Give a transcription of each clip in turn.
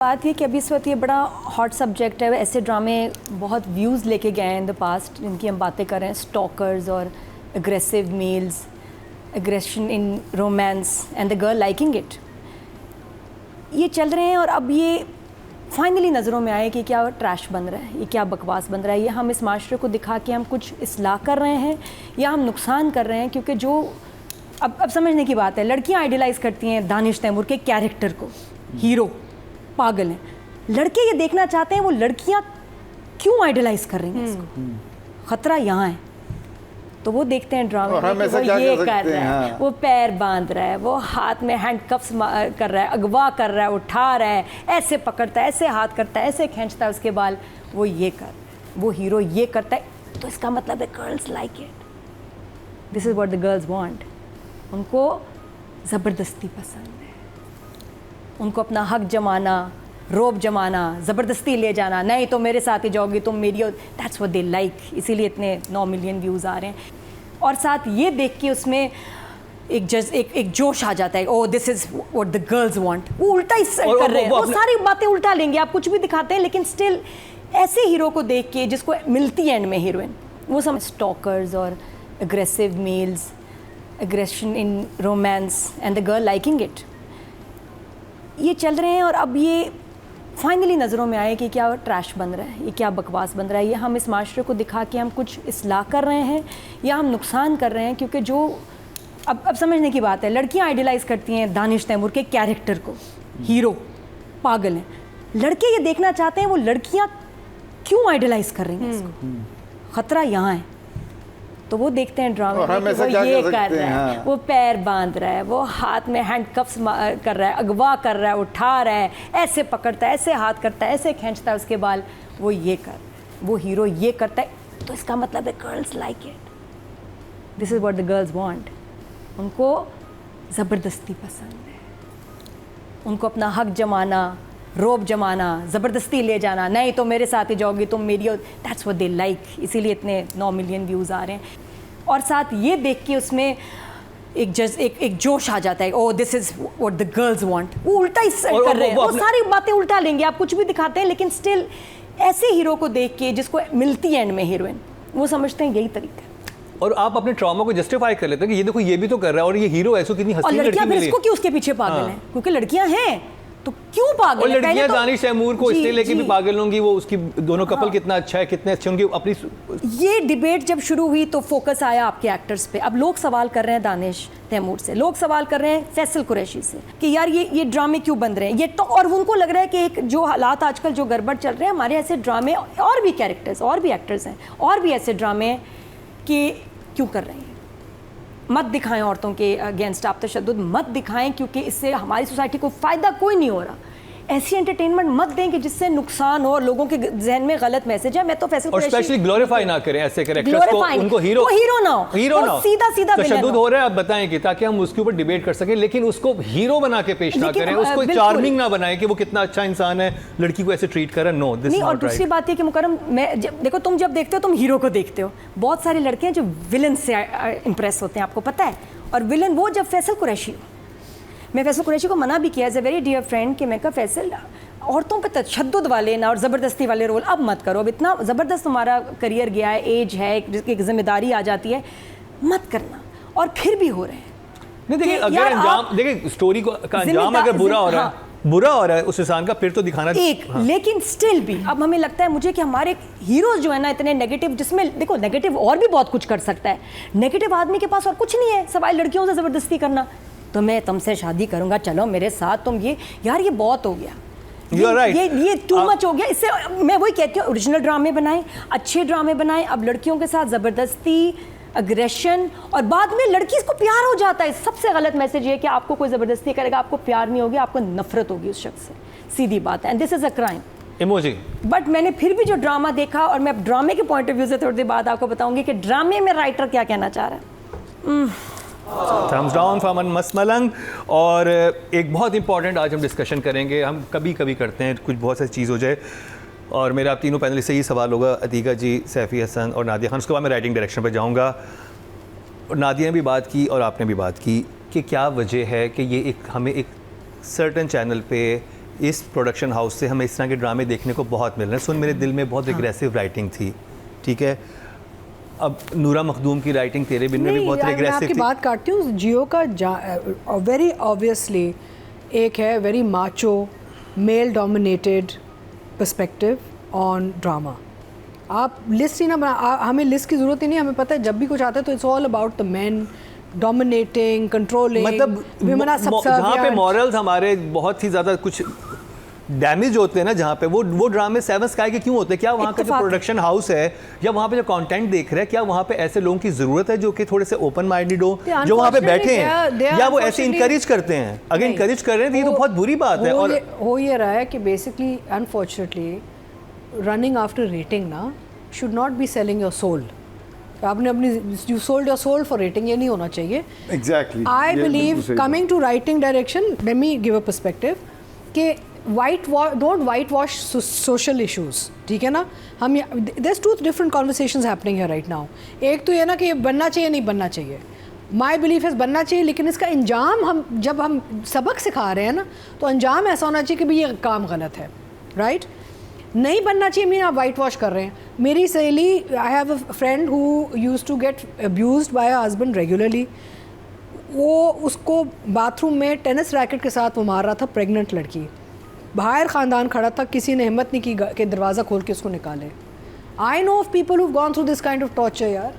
बात ये कि अभी इस वक्त ये बड़ा हॉट सब्जेक्ट है। ऐसे ड्रामे बहुत व्यूज़ लेके गए हैं इन द पास्ट, जिनकी हम बातें कर रहे हैं, स्टॉकर्स और aggressive males, aggression in romance and the girl liking it, ये चल रहे हैं। और अब ये फाइनली नज़रों में आए कि क्या ट्रैश बन रहा है, ये क्या बकवास बन रहा है, ये हम इस माशरे को दिखा के हम कुछ इस्लाह कर रहे हैं या हम नुकसान कर रहे हैं। क्योंकि जो अब समझने की बात है, लड़कियाँ आइडियलाइज़ करती हैं दानिश तैमूर के कैरेक्टर को, हीरो पागल हैं। लड़के ये देखना चाहते हैं वो लड़कियां क्यों आइडलाइज कर रही हैं इसको, खतरा यहाँ है। तो वो देखते हैं ड्रामे में कि वो ये कर रहा है, वो पैर बांध रहा है, वो हाथ में हैंडकफ्स कर रहा है, अगवा कर रहा है, उठा रहा है, ऐसे पकड़ता है, ऐसे हाथ करता है, ऐसे खींचता है उसके बाल, वो ये कर, वो हीरो ये करता है। तो इसका मतलब है girls like it, this is what the girls want. उनको ज़बरदस्ती पसंद है, उनको अपना हक जमाना, रोब जमाना, ज़बरदस्ती ले जाना, नहीं तो मेरे साथ ही जाओगी तुम मेरी, दैट्स व्हाट दे लाइक। इसीलिए इतने 9 मिलियन व्यूज़ आ रहे हैं। और साथ ये देख के उसमें एक जोश आ जाता है, oh this is what the girls want. वो उल्टा ही कर रहे हैं, वो सारी बातें उल्टा लेंगे। आप कुछ भी दिखाते हैं लेकिन स्टिल ऐसे हीरो को देख के जिसको मिलती है एंड में हीरोइन, वो सब स्टॉकर्स और aggressive males, aggression in romance and the girl liking it, ये चल रहे हैं। और अब ये फाइनली नज़रों में आए कि क्या ट्रैश बन रहा है, ये क्या बकवास बन रहा है, ये हम इस माशरे को दिखा के हम कुछ इस्लाह कर रहे हैं या हम नुकसान कर रहे हैं। क्योंकि जो अब समझने की बात है, लड़कियां आइडियलाइज़ करती हैं दानिश तैमूर के कैरेक्टर को, हीरो पागल हैं। लड़के ये देखना चाहते हैं वो लड़कियां क्यों आइडियलाइज़ कर रही हैं इसको, खतरा यहाँ है। तो वो देखते हैं ड्रामे में कि वो ये कर रहा है, वो पैर बांध रहा है, वो हाथ में हैंडकफ्स कर रहा है, अगवा कर रहा है, उठा रहा है, ऐसे पकड़ता है, ऐसे हाथ करता है, ऐसे खींचता है उसके बाल, वो ये कर, वो हीरो ये करता है। तो इसका मतलब है girls like it, this is what the girls want. उनको ज़बरदस्ती पसंद है, उनको अपना हक जमाना, रोब जमाना, ज़बरदस्ती ले जाना, नहीं तो मेरे साथ ही जाओगी तुम मेरी, दैट्स व्हाट दे लाइक। इसीलिए इतने 9 मिलियन व्यूज़ आ रहे हैं। और साथ ये देख के उसमें एक जोश आ जाता है, oh this is what the girls want. वो उल्टा ही कर रहे हैं, वो सारी बातें उल्टा लेंगे। आप कुछ भी दिखाते हैं लेकिन स्टिल ऐसे हीरो को देख के जिसको मिलती है एंड में हीरोइन, वो समझते हैं यही तरीका है। और आप अपने ट्रॉमा को जस्टिफाई कर लेते हैं कि ये देखो ये भी तो कर रहा है और ये हीरो ऐसो कितनी हसीन लड़की मिली है। इसको क्यों उसके पीछे पागल हैं, क्योंकि लड़कियां हैं तो क्यों पागल। और लड़कियां दानिश तैमूर को इसलिए लेके भी पागल होंगी, वो उसकी दोनों कपल कितना अच्छा है, कितने अच्छे होंगे अपनी। ये डिबेट जब शुरू हुई तो फोकस आया आपके एक्टर्स पे। अब लोग सवाल कर रहे हैं दानिश तैमूर से, लोग सवाल कर रहे हैं फैसल कुरैशी से कि यार ये ड्रामे क्यों बन रहे हैं ये तो। और उनको लग रहा है कि एक जो हालात आजकल जो गड़बड़ चल रहे हैं, हमारे ऐसे ड्रामे और भी कैरेक्टर्स और भी एक्टर्स हैं और भी ऐसे ड्रामे हैं कि क्यों कर रहे हैं। मत दिखाएं औरतों के अगेंस्ट, आप तशद्दुद मत दिखाएं, क्योंकि इससे हमारी सोसाइटी को फ़ायदा कोई नहीं हो रहा। ऐसी एंटरटेनमेंट मत दें कि जिससे नुकसान हो और लोगों के जहन में गलत मैसेज है। मैं तो फैसल और स्पेशली ग्लोरीफाई ना करें ऐसे कैरेक्टर्स को, उनको हीरो ना हो, सीधा तशद्दुद हो रहा है। आप बताएं कि ताकि हम उसके ऊपर डिबेट कर सकें, लेकिन उसको हीरो बना के पेश ना करें, उसको चार्मिंग ना बनाएं कि वो कितना अच्छा इंसान है, लड़की को ऐसे ट्रीट करें। No, this is not right. और दूसरी बात ये कि मुकरम, देखो तुम जब देखते हो तुम हीरो को देखते हो, बहुत सारी लड़कियां जो विलन से इंप्रेस होते हैं, आपको पता है। और विलन वो जब फैसल कुरैशी हो, मैं फैसल कुरैशी को मना भी किया as a very dear friend कि मैं कहा फैसल औरतों पे तशद्दुद वाले ना और ज़बरदस्ती वाले रोल अब मत करो। अब इतना ज़बरदस्त तुम्हारा करियर गया है, एज है, जिसकी जिम्मेदारी आ जाती है, मत करना। और फिर भी हो रहे हैं। नहीं देखिए, अगर अंजाम देखिए स्टोरी का अंजाम अगर बुरा हो रहा है, बुरा हो रहा है उस इंसान का, फिर तो दिखाना एक लेकिन स्टिल भी अब हमें लगता है मुझे कि हमारे हीरोज जो है ना इतने नेगेटिव, जिसमें देखो नेगेटिव और भी बहुत कुछ कर सकता है। नेगेटिव आदमी के पास और कुछ नहीं है सवाई लड़कियों से ज़बरदस्ती करना। तो मैं तुमसे शादी करूंगा, चलो मेरे साथ तुम, ये यार ये बहुत हो गया, ये टू मच हो गया। इससे मैं वही कहती हूँ, ओरिजिनल ड्रामे बनाएं, अच्छे ड्रामे बनाएं। अब लड़कियों के साथ ज़बरदस्ती, अग्रेशन, और बाद में लड़की को प्यार हो जाता है। सबसे गलत मैसेज ये है कि आपको कोई ज़बरदस्ती करेगा, आपको प्यार नहीं होगी, आपको नफरत होगी उस शख्स से, सीधी बात है। And this is a crime emoji. But मैंने फिर भी जो ड्रामा देखा, और मैं ड्रामे के पॉइंट ऑफ व्यू से थोड़ी देर बाद आपको बताऊंगी कि ड्रामे में राइटर क्या कहना चाह रहा है। थम्स डाउन फ्रॉम मसमलंग। और एक बहुत इंपॉर्टेंट आज हम डिस्कशन करेंगे, हम कभी कभी करते हैं कुछ बहुत सारी चीज़ हो जाए, और मेरा आप तीनों पैनलिस्ट से ही सवाल होगा, अतीका जी, सैफ़ी हसन और नादिया खान। उसके बाद मैं राइटिंग डायरेक्शन पर जाऊँगा। और नादिया ने भी बात की और आपने भी बात की कि क्या वजह है कि ये एक हमें एक सर्टन चैनल पे इस प्रोडक्शन हाउस से हमें इस तरह के ड्रामे देखने को बहुत मिल रहे हैं। सुन मेरे दिल में बहुत एग्रेसिव राइटिंग थी, ठीक है। अब नूरा मखदूम की राइटिंग तेरे बिन में भी बहुत मैं एग्रेसिव आपकी थी। बात काटती हूँ। जियो का वेरी ऑब्वियसली एक है very macho male dominated perspective on drama. आप लिस्ट ही ना बना, हमें लिस्ट की ज़रूरत ही नहीं, हमें पता है जब भी कुछ आता है तो it's all about the main dominating, controlling, मतलब जहाँ पे मॉरल्स हमारे बहुत ही ज़्यादा कुछ डैमेज होते हैं ना, जहाँ पे वो ड्रामे सेवन स्काई के क्यों होते हैं? क्या वहाँ का जो प्रोडक्शन हाउस है या वहाँ पे जो कंटेंट देख रहे हैं, क्या वहाँ पे ऐसे लोगों की ज़रूरत है जो कि थोड़े से ओपन माइंडेड हो, जो वहाँ पे बैठे हैं, या वो ऐसे इंकरेज करते हैं? अगर इंकरेज कर रहे हैं तो ये तो बहुत बुरी बात है। और हो ये रहा है कि basically unfortunately running after rating ना should not be selling your soul. आपने अपनी you sold your soul for rating, ये नहीं होना चाहिए। Exactly I believe coming to writing direction, let me give a perspective कि don't whitewash social issues, ठीक है ना। हम there two different conversations happening है राइट नाउ। एक तो ये ना कि ये बनना चाहिए नहीं बनना चाहिए, माई बिलीफ है बनना चाहिए, लेकिन इसका अंजाम हम जब हम सबक सिखा रहे हैं ना तो अंजाम ऐसा होना चाहिए कि भाई ये काम गलत है, राइट? नहीं बनना चाहिए, मैं आप वाइट वॉश कर रहे हैं। मेरी सहेली, I have a friend who used to get abused by a husband regularly. वो उसको बाथरूम में टेनिस रैकेट के साथ वो मार रहा था, प्रेग्नेंट लड़की, बाहर ख़ानदान खड़ा था, किसी ने हिम्मत नहीं की कि दरवाज़ा खोल के उसको निकाले। I know of people who gone through this kind of torture यार,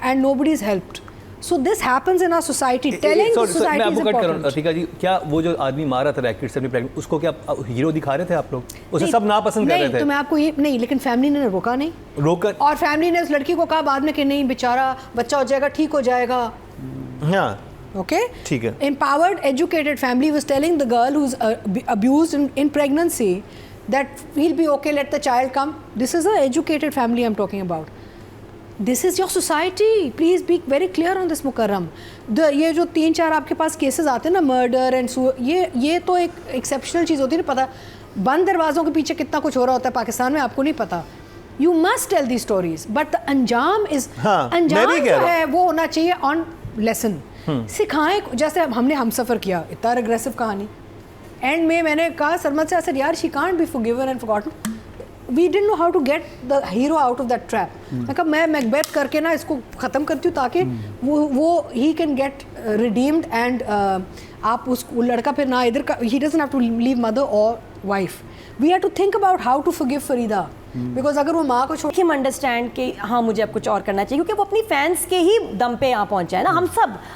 and nobody is helped. So this happens in our society. Telling society is important. Atika ji, क्या वो जो आदमी मारा था रैकेट से अपनी प्रेग्नेंट, उसको क्या हीरो दिखा रहे थे आप लोग? उसे सब नापसंद कर रहे थे। तो मैं आपको ये नहीं, लेकिन फैमिली ने रोका नहीं, रोका, और फैमिली ने उस लड़की को कहा बाद में कि नहीं बेचारा बच्चा हो जाएगा, ठीक हो जाएगा। हाँ, Okay, ठीक है। Empowered, educated family was telling the girl who's abused in pregnancy that he'll be okay, let the child come. This is an educated family I'm talking about. This is your society. Please be very clear on this, Mukarram. ये जो 3-4 आपके पास cases आते हैं ना, murder and ये तो एक exceptional चीज़ होती है ना। पता बंद दरवाज़ों के पीछे कितना कुछ हो रहा होता है पाकिस्तान में, आपको नहीं पता। You must tell these stories, but the अंजाम is अंजाम जो है वो होना चाहिए ऑन लेसन। सिखाएं, जैसे हमने हमसफ़र किया, इतना अग्रेसिव कहानी, एंड में मैंने कहा सरमद से असर यार she can't be forgiven and forgotten, we didn't know how to get the hero out of that trap. मैं कहा मैं मैकबेथ करके ना इसको ख़त्म करती हूँ ताकि वो he can get redeemed, and आप उस लड़का फिर ना इधर का, he doesn't have to leave mother और wife. We have to think about how to forgive Farida, because अगर वो माँ को छोड़ हिम अंडरस्टैंड कि हाँ मुझे अब कुछ और करना चाहिए, क्योंकि वो अपनी फैंस के ही दम पे यहाँ पहुँचा है ना।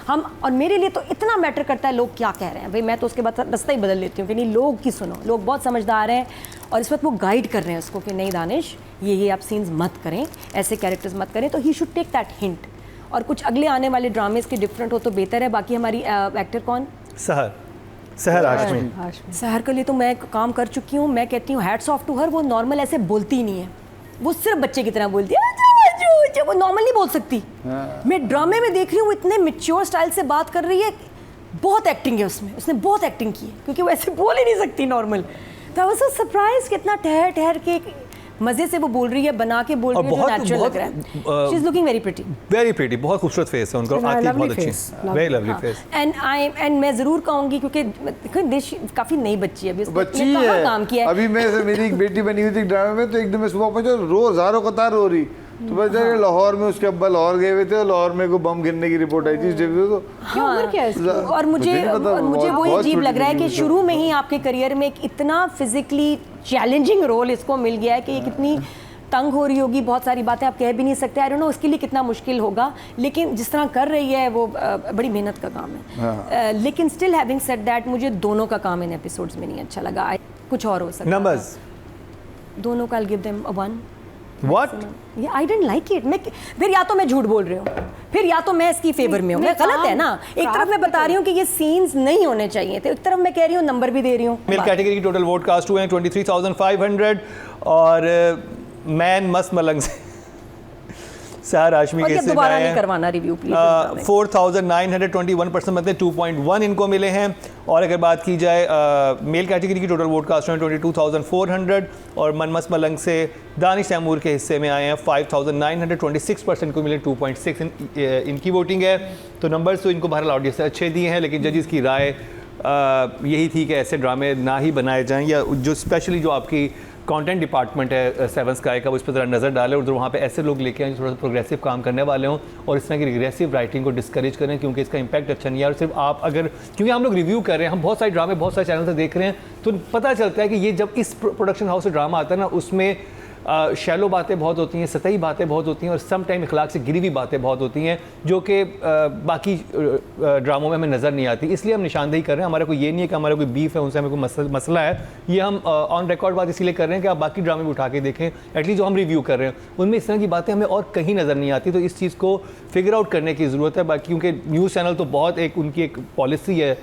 हम और मेरे लिए तो इतना मैटर करता है लोग क्या कह रहे हैं भाई, मैं तो उसके बाद रास्ता ही बदल लेती हूँ कि नहीं लोग की सुनो। लोग बहुत समझदार हैं और इस वक्त वो गाइड कर रहे हैं उसको कि नहीं दानिश ये आप सीन्स मत करें, ऐसे कैरेक्टर्स मत करें, तो he should take that hint. और कुछ अगले आने वाले ड्रामेज के डिफरेंट हो तो बेहतर है। बाकी हमारी एक्टर कौन, सहर हाशमी, सहर के लिए तो मैं काम कर चुकी हूँ। मैं कहती हूँ हैट्स ऑफ टू हर। वो नॉर्मल ऐसे बोलती ही नहीं है, वो सिर्फ बच्चे की तरह बोलती है, वो नॉर्मल नहीं बोल सकती। मैं ड्रामे में देख रही हूँ वो इतने मैच्योर स्टाइल से बात कर रही है, बहुत एक्टिंग है उसमें, उसने बहुत एक्टिंग की है क्योंकि वो ऐसे बोल ही नहीं सकती नॉर्मल। तो आई वाज सो सरप्राइज कितना ठहर ठहर के मजे से वो बोल रही है, बना के बोल रही है, जो नेचुरल लग रहा है। She is looking very pretty, बहुत खूबसूरत फेस है उनका, आती बहुत अच्छी, वेरी लवली फेस। एंड मैं जरूर कहूंगी क्योंकि देखो देश काफी नई बच्ची है, अभी बच्ची है, काम किया है। अभी मेरी एक बेटी बनी हुई थी ड्रामे में, तो एक दिन मैं सुबह पहुंचा, रोज हजारों कतार रो रही। तो बस लाहौर में उसके अब्बा लाहौर गए हुए थे और लाहौर में को बम गिरने की रिपोर्ट आई थी इस जगह। तो हाँ, और मुझे वो अजीब लग रहा है कि शुरू में ही आपके करियर में एक इतना फिजिकली चैलेंजिंग रोल इसको मिल गया है कि ये कितनी तंग हो रही होगी, बहुत सारी बातें आप कह भी नहीं सकते। आई डोंट नो उसके लिए कितना मुश्किल होगा, लेकिन जिस तरह कर रही है वो बड़ी मेहनत का काम है। लेकिन स्टिल हैविंग सेड दैट मुझे दोनों का काम इन एपिसोड्स में नहीं अच्छा लगा, कुछ और हो सकता है। नंबर्स दोनों का I'll give them a 1। What? Yeah, I didn't like it। मैं फिर या तो मैं झूठ बोल रही हूँ, फिर या तो मैं इसकी फेवर में हूँ। मैं गलत है ना, एक तरफ मैं बता रही हूँ कि ये सीन्स नहीं होने चाहिए थे, एक तरफ मैं कह रही हूँ नंबर भी दे रही हूँ। मेल कैटेगरी की टोटल वोट कास्ट हुए हैं 23,500 और मैन मस्त मलंग से सहर हाशमी के हिस्से में आए हैं करवाना रिव्यू प्लीज। 4,921% मतलब 2.1 इनको मिले हैं। और अगर बात की जाए मेल कैटेगरी की टोटल वोट कास्ट हैं 22,400 और मन मस्त मलंग से दानिश तैमूर के हिस्से में आए हैं 5,926% को मिले 2.6 इनकी वोटिंग है। तो नंबर्स तो इनको बहरहाल ऑडियंस से अच्छे दिए हैं, लेकिन जजेस की राय यही थी कि ऐसे ड्रामे ना ही बनाए जाएं, या जो स्पेशली जो आपकी कंटेंट डिपार्टमेंट है सेवन स्काई का, वो इस पर ज़रा नज़र डालें और वहाँ पे ऐसे लोग लेके आए जो थोड़ा सा प्रोग्रेसिव काम करने वाले हों और इस तरह की रिग्रेसिव राइटिंग को डिस्करेज करें, क्योंकि इसका इंपैक्ट अच्छा नहीं है। और सिर्फ आप अगर, क्योंकि हम लोग रिव्यू कर रहे हैं, हम बहुत सारे ड्रामे बहुत सारे चैनल से देख रहे हैं, तो पता चलता है कि ये जब इस प्रोडक्शन हाउस से ड्रामा आता है ना, उसमें शैलो बातें बहुत होती हैं, सतही बातें बहुत होती हैं और सम टाइम इखलाक से गिरी हुई बातें बहुत होती हैं, जो कि बाकी ड्रामों में हमें नज़र नहीं आती। इसलिए हम निशानदेही कर रहे हैं। हमारा कोई ये नहीं है कि हमारा कोई बीफ है, उनसे हमें कोई मसला है। ये हम ऑन रिकॉर्ड बात इसलिए कर रहे हैं कि आप बाकी ड्रामे भी उठा के देखें, एटलीस्ट जो हम रिव्यू कर रहे हैं उनमें इस तरह की बातें हमें और कहीं नज़र नहीं आती। तो इस चीज़ को फिगर आउट करने की ज़रूरत है। बाकी क्योंकि न्यूज़ चैनल तो बहुत एक उनकी एक पॉलिसी है